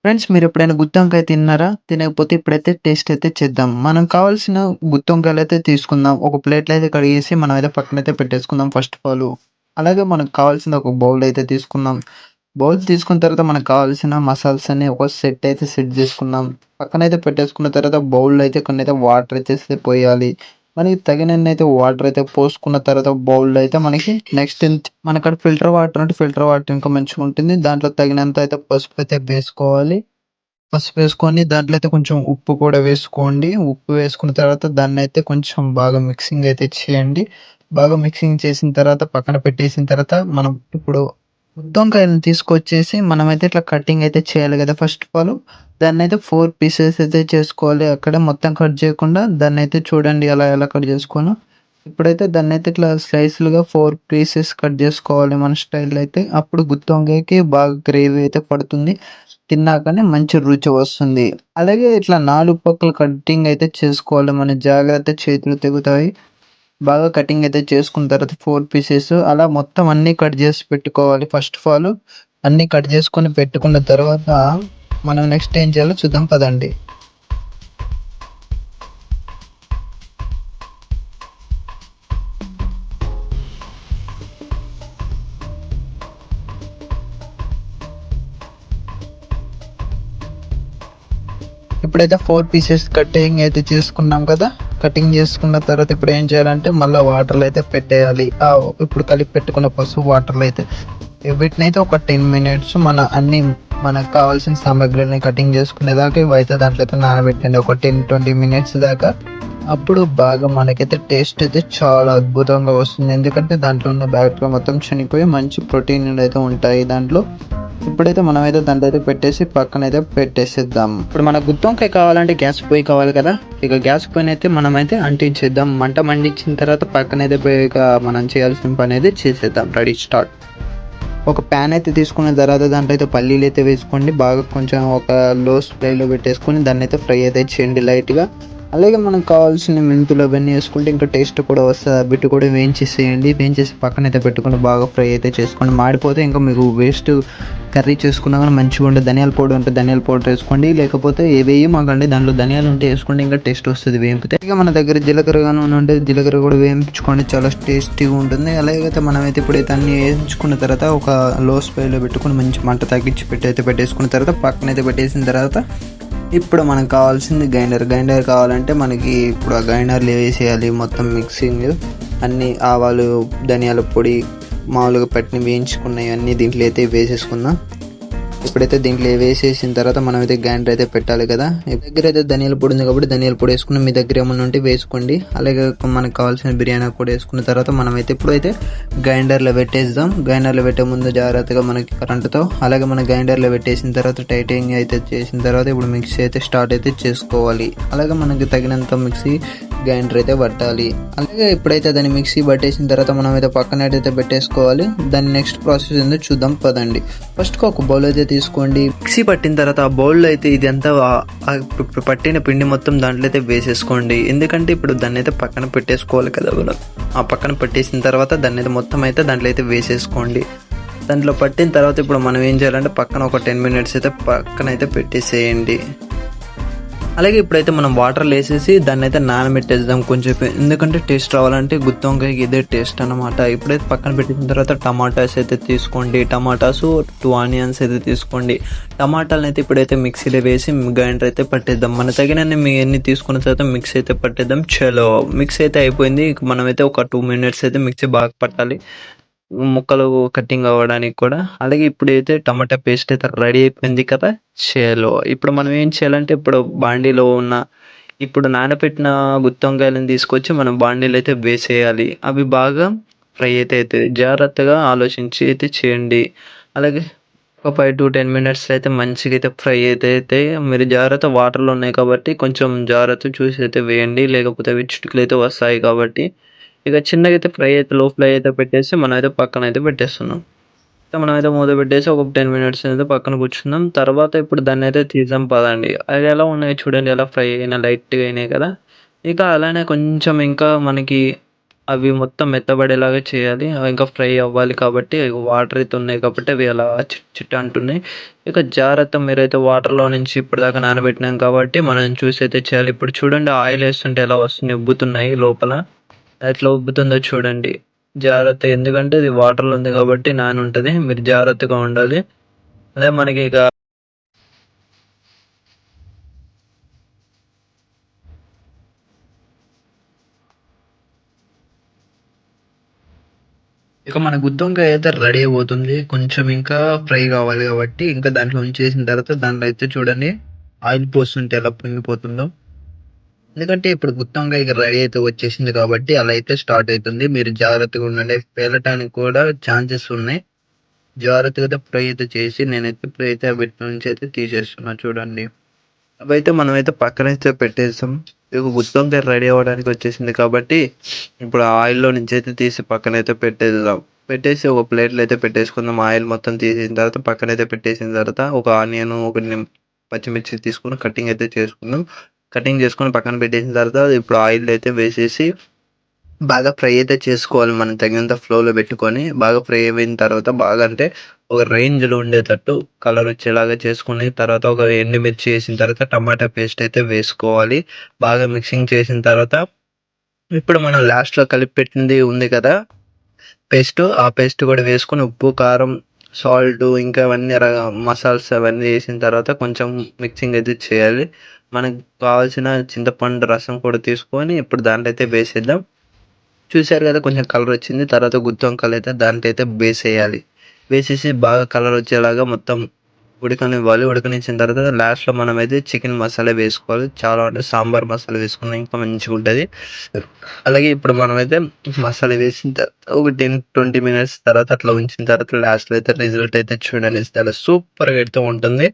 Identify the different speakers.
Speaker 1: Friends మీరెప్పుడైనా గుత్తొంకాయ తిన్నారా? తినకపోతే ఇప్పుడైతే టేస్ట్ అయితే చేద్దాం. మనం కావాల్సిన గుత్తొంకాయలైతే తీసుకుందాం. ఒక ప్లేట్‌లో అయితే కడిగేసి మనమైతే పక్కనైతే పెట్టేసుకుందాం ఫస్ట్ ఆఫ్ ఆలు. అలాగే మనకు కావాల్సిన ఒక బౌల్ అయితే తీసుకుందాం. బౌల్ తీసుకున్న తర్వాత మనకు కావాల్సిన మసాలాస్ అన్నీ ఒక సెట్ అయితే సెట్ చేసుకుందాం. పక్కనైతే పెట్టేసుకున్న తర్వాత బౌల్‌లో అయితే కొన్నైతే వాటర్ అయితే పోయాలి. మనకి తగినన్నయితే వాటర్ అయితే పోసుకున్న తర్వాత బౌల్‌లో అయితే మనకి నెక్స్ట్ మనకాడ ఫిల్టర్ వాటర్ ఉంటే ఫిల్టర్ వాటర్ ఇంకా మంచిగుంటుంది. దాంట్లో తగినంత అయితే పసుపయితే వేసుకోవాలి. పసుపేసుకొని దాంట్లో అయితే కొంచెం ఉప్పు కూడా వేసుకోండి. ఉప్పు వేసుకున్న తర్వాత దాన్నయితే కొంచెం బాగా మిక్సింగ్ అయితే చేయండి. బాగా మిక్సింగ్ చేసిన తర్వాత పక్కన పెట్టేసిన తర్వాత మనం ఇప్పుడు గుత్తొంకాయలను తీసుకొచ్చేసి మనమైతే ఇట్లా కటింగ్ అయితే చేయాలి గదా! ఫస్ట్ ఆఫ్ ఆల్ దాన్నయితే 4 పీసెస్ అయితే చేసుకోవాలి. అక్కడే మొత్తం కట్ చేయకుండా దాన్నయితే చూడండి ఎలా కట్ చేసుకోవాలో. ఇప్పుడైతే దాన్నైతే ఇట్లా స్లైస్‌లుగా 4 పీసెస్ కట్ జేసుకోవాలి మన స్టైల్‌లో అయితే. అప్పుడు గుత్తొంకాయకి బాగా గ్రేవీ అయితే పడుతుంది. తిన్నాకనే మంచి రుచి వస్తుంది. అలాగే ఇట్లా 4 పక్కల కటింగ్ అయితే చేసుకోవాలి. మన జాగ్రత్త చేతులు తెగుతాయి. బాగా కటింగ్ అయితే చేసుకున్న తర్వాత 4 పీసెస్ అలా మొత్తం అన్నీ కట్ జేసి పెట్టుకోవాలి. ఫస్ట్ ఆఫ్ ఆల్ అన్నీ కట్ జేసుకొని పెట్టుకున్న తర్వాత మనం నెక్స్ట్ ఏం చేయాలో చూద్దాం పదండి. ఇప్పుడైతే 4 పీసెస్ కటింగ్ అయితే చేసుకున్నాం కదా! కటింగ్ చేసుకున్న తర్వాత ఇప్పుడు ఏం చేయాలంటే మళ్ళా వాటర్‌లో అయితే పెట్టేయాలి. ఇప్పుడు కలిపి పెట్టుకున్న పసుపు వాటర్‌లో అయితే వీటినైతే ఒక 10 మినిట్స్ మనకు కావాల్సిన సామాగ్రిని కటింగ్ చేసుకునేదాకా ఇవైతే దాంట్లో అయితే నానబెట్టండి. ఒక 10, 20 మినిట్స్ దాకా. అప్పుడు బాగా మనకైతే టేస్ట్ అయితే చాలా అద్భుతంగా వస్తుంది. ఎందుకంటే దాంట్లో ఉన్న బ్యాక్టీరియా మొత్తం చనిపోయి మంచి ప్రోటీన్‌లయితే ఉంటాయి దాంట్లో. ఇప్పుడైతే మనమైతే దాంట్లో అయితే పెట్టేసి పక్కనైతే పెట్టేసేద్దాం. ఇప్పుడు మనకు గుత్తొంకాయ కావాలంటే గ్యాస్ పొయ్యి కావాలి కదా! ఇక గ్యాస్ పొయ్యినైతే మనమైతే అంటించేద్దాం. మంట మండించిన తర్వాత పక్కనైతే ఇక మనం చేయాల్సిన పనైతే చేసేద్దాం. Ready start. ఒక ప్యాన్ అయితే తీసుకున్న తర్వాత దాంట్లో అయితే పల్లీలైతే వేసుకోండి. బాగా కొంచెం ఒక లో ఫ్లేమ్‌లో పెట్టేసుకొని దాన్నైతే ఫ్రై అయితే చేయండి లైట్‌గా. అలాగే మనకు కావాల్సిన మెంతులు అవన్నీ వేసుకుంటే ఇంకా టేస్ట్ కూడా వస్తది. అవిటి కూడా వేయించేసేయండి. వేయించేసి పక్కనైతే పెట్టుకొని బాగా ఫ్రై అయితే చేసుకోండి. మాడిపోతే ఇంకా మీకు వేస్ట్ కర్రీ చేసుకున్నా గాని మంచిగుండదు. ధనియాల పౌడర్ ఉంటే ధనియాల పౌడర్ వేసుకోండి. లేకపోతే వేయమాకండి. దాంట్లో ధనియాలు ఉంటే వేసుకోండి ఇంకా టేస్ట్ వస్తది వేంపితే. ఇక మన దగ్గర జీలకర్ర గాని ఉంటే జీలకర్ర కూడా వేయించుకోండి. చాలా టేస్టీగా ఉంటుంది. అలాగైతే మనమైతే ఇప్పుడైతే అన్నీ వేయించుకున్న తర్వాత ఒక లో ఫ్లేమ్‌లో పెట్టుకొని మంచి మంట తగ్గించి పెట్టేసుకున్న తర్వాత పక్కనైతే పెట్టేసిన తర్వాత ఇప్పుడు మనకు కావాల్సింది గ్రైండర్. గ్రైండర్ కావాలంటే మనకి ఇప్పుడు ఆ గ్రైండర్‌లో వేసేయాలి మొత్తం మిక్సింగ్ అన్నీ ఆవాలు, ధనియాల పొడి, మామూలుగా పట్టిన వేయించుకున్నయి అన్నీ దీంట్లో అయితే వేసేసుకుందాం. ఇప్పుడైతే దీంట్లో వేసేసిన తర్వాత మనమైతే గ్రైండర్ అయితే పెట్టాలి కదా! మీ దగ్గర అయితే ధనియాల పొడి ఉంది కాబట్టి ధనియాల పొడి వేసుకుని మీ దగ్గర ఏమన్నా ఉంటే వేసుకోండి. అలాగే మనకు కావాల్సిన బిర్యానీ పొడి వేసుకున్న తర్వాత మనమైతే ఇప్పుడైతే గ్రైండర్‌లో పెట్టేద్దాం. గ్రైండర్‌లో పెట్టే ముందు జాగ్రత్తగా మనకి కరెంట్‌తో అలాగే మన గ్రైండర్‌లో పెట్టేసిన తర్వాత టైటింగ్ అయితే చేసిన తర్వాత ఇప్పుడు మిక్సీ అయితే స్టార్ట్ అయితే చేసుకోవాలి. అలాగే మనకి తగినంత మిక్సీ గ్రైండర్ అయితే పట్టాలి. అలాగే ఇప్పుడైతే దాన్ని మిక్సీ పట్టేసిన తర్వాత మనమైతే పక్కనైతే పెట్టేసుకోవాలి. దాని నెక్స్ట్ ప్రాసెస్ ఏందో చూద్దాం పదండి. ఫస్ట్‌గా ఒక బౌల్ అయితే తీసుకోండి. మిక్సీ పట్టిన తర్వాత ఆ బౌల్‌లో అయితే ఇదంతా ఇప్పుడు పట్టిన పిండి మొత్తం దాంట్లో అయితే వేసేసుకోండి. ఎందుకంటే ఇప్పుడు దాన్ని అయితే పక్కన పెట్టేసుకోవాలి కదా మనం. ఆ పక్కన పెట్టేసిన తర్వాత దాన్ని అయితే మొత్తం అయితే దాంట్లో అయితే వేసేసుకోండి. దాంట్లో పట్టిన తర్వాత ఇప్పుడు మనం ఏం చేయాలంటే పక్కన ఒక 10 మినిట్స్ అయితే పక్కనైతే పెట్టేసేయండి. అలాగే ఇప్పుడైతే మనం వాటర్‌లో వేసేసి దాన్నైతే నానబెట్టేద్దాం కొంచెంసేపు. ఎందుకంటే టేస్ట్ రావాలంటే గుత్తొంకాయకి ఇదే టేస్ట్ అన్నమాట. ఇప్పుడైతే పక్కన పెట్టేసిన తర్వాత టమాటాస్ అయితే తీసుకోండి. టమాటాసు 2 ఆనియన్స్ అయితే తీసుకోండి. టమాటాలనైతే ఇప్పుడైతే మిక్సీలో వేసి గ్రైండర్ అయితే పట్టేద్దాం. మన తగినన్ని ఎన్ని తీసుకున్న తర్వాత మిక్సీ అయితే పట్టేద్దాం. చలో మిక్సీ అయితే అయిపోయింది. ఇక మనమైతే ఒక 2 మినిట్స్ అయితే మిక్సీ బాగా పట్టాలి. ముక్కలు కటింగ్ అవ్వడానికి కూడా. అలాగే ఇప్పుడైతే టమాటా పేస్ట్ అయితే రెడీ అయిపోయింది కదా! చలో ఇప్పుడు మనం ఏం చేయాలంటే ఇప్పుడు బాండీలో ఉన్న ఇప్పుడు నానబెట్టిన గుత్తొంకాయలను తీసుకొచ్చి మనం బాండీలో అయితే వేసేయాలి. అవి బాగా ఫ్రై అయితే అయితాయి. జాగ్రత్తగా ఆలోచించి అయితే చేయండి. అలాగే ఒక 5-10 మినిట్స్ అయితే మంచిగా అయితే ఫ్రై అయితే అయితాయి. మీరు జాగ్రత్త వాటర్‌లో ఉన్నాయి కాబట్టి కొంచెం జాగ్రత్తగా చూసి అయితే వేయండి. లేకపోతే అవి చిటుకులైతే వస్తాయి కాబట్టి. ఇక చిన్నగైతే ఫ్రై అయితే లో ఫ్లై అయితే పెట్టేసి మనమైతే పక్కనైతే పెట్టేస్తున్నాం. మనమైతే మూత పెట్టేసి ఒక 10 మినిట్స్ అయితే పక్కన కూర్చుందాం. తర్వాత ఇప్పుడు దాన్నైతే తీద్దాం పదండి. అవి ఎలా ఉన్నాయో చూడండి ఎలా ఫ్రై అయినా లైట్‌గా అయినాయి కదా! ఇక అలానే కొంచెం ఇంకా మనకి
Speaker 2: అవి మొత్తం మెత్తబడేలాగా చేయాలి. ఇంకా ఫ్రై అవ్వాలి కాబట్టి వాటర్ అయితే ఉన్నాయి కాబట్టి అవి అలా చిట్ అంటున్నాయి. ఇక జాగ్రత్త మీరైతే వాటర్‌లో నుంచి ఇప్పటిదాకా నానబెట్టినాం కాబట్టి మనం చూసి అయితే చేయాలి. ఇప్పుడు చూడండి ఆయిల్ ఏస్తుంటే ఎలా వస్తున్నాయి ఉబ్బుతున్నాయి లోపల. ఎట్లా ఉబ్బుతుందో చూడండి. జాగ్రత్త ఎందుకంటే ఇది వాటర్‌లో ఉంది కాబట్టి నానుంటది. మీరు జాగ్రత్తగా ఉండాలి. అదే మనకి ఇక
Speaker 1: మన గుత్తొంకాయ అయితే రెడీ అయిపోతుంది. కొంచెం ఇంకా ఫ్రై కావాలి కాబట్టి ఇంకా దాంట్లో ఉంచేసిన తర్వాత దాంట్లో అయితే చూడండి ఆయిల్ పోస్తుంటే ఎలా పొంగిపోతుందో. ఎందుకంటే ఇప్పుడు గుత్తొంకాయ ఇక రెడీ అయితే వచ్చేసింది కాబట్టి అలా అయితే స్టార్ట్ అయితుంది. మీరు జాగ్రత్తగా ఉండండి. పేలటానికి కూడా ఛాన్సెస్ ఉన్నాయి. జాగ్రత్తగా అయితే ఫ్రై అయితే చేసి నేనైతే ఫ్రై అయితే వీటి నుంచి అయితే తీసేస్తున్నా చూడండి. అవైతే మనమైతే పక్కనైతే పెట్టేసాం. ఇక గుత్తొంకాయ రెడీ అవ్వడానికి వచ్చేసింది కాబట్టి ఇప్పుడు ఆయిల్‌లో నుంచి అయితే తీసి పక్కనైతే పెట్టేద్దాం. పెట్టేసి ఒక ప్లేట్‌లో అయితే పెట్టేసుకుందాం. ఆయిల్ మొత్తం తీసేసిన తర్వాత పక్కనైతే పెట్టేసిన తర్వాత ఒక ఆనియను, ఒక పచ్చిమిర్చి తీసుకొని కటింగ్ అయితే చేసుకుందాం. కటింగ్ చేసుకొని పక్కన పెట్టేసిన తర్వాత ఇప్పుడు ఆయిల్ అయితే వేసేసి బాగా ఫ్రై అయితే చేసుకోవాలి. మనం తగినంత ఫ్లోలో పెట్టుకొని బాగా ఫ్రై అయిన తర్వాత బాగా అంటే ఒక రేంజ్‌లో ఉండేటట్టు కలర్ వచ్చేలాగా చేసుకొని తర్వాత ఒక ఎండుమిర్చి ఏసిన తర్వాత టమాటా పేస్ట్ అయితే వేసుకోవాలి. బాగా మిక్సింగ్ చేసిన తర్వాత ఇప్పుడు మనం లాస్ట్‌లో కలిపి పెట్టింది ఉంది కదా! ఆ పేస్ట్ కూడా వేసుకొని ఉప్పు, కారం, సాల్టు ఇంకా అవన్నీ మసాలాస్ అవన్నీ ఏసిన తర్వాత కొంచెం మిక్సింగ్ అయితే చేయాలి. మనకు కావాల్సిన చింతపండు రసం కూడా తీసుకొని ఇప్పుడు దాంట్లో అయితే వేసేద్దాం. చూసారు గదా! కొంచెం కలరొచ్చింది. తర్వాత గుత్తి వంకాయలైతే దాంట్లో అయితే వేసేయాలి. వేసేసి బాగా కలరొచ్చేలాగా మొత్తం ఉడకనివ్వాలి. ఉడకనిచ్చిన తర్వాత లాస్ట్‌లో మనమైతే చికెన్ మసాలా వేసుకోవాలి. చాలా అంటే సాంబార్ మసాలా వేసుకున్నా ఇంకా మంచిగుంటది. అలాగే ఇప్పుడు మనమైతే మసాలా వేసిన తర్వాత ఒక 10, 20 మినిట్స్ తర్వాత అట్లా ఉంచిన తర్వాత లాస్ట్‌లో అయితే రిజల్ట్ అయితే చూడండి చాలా సూపర్‌గా అయితే ఉంటుంది.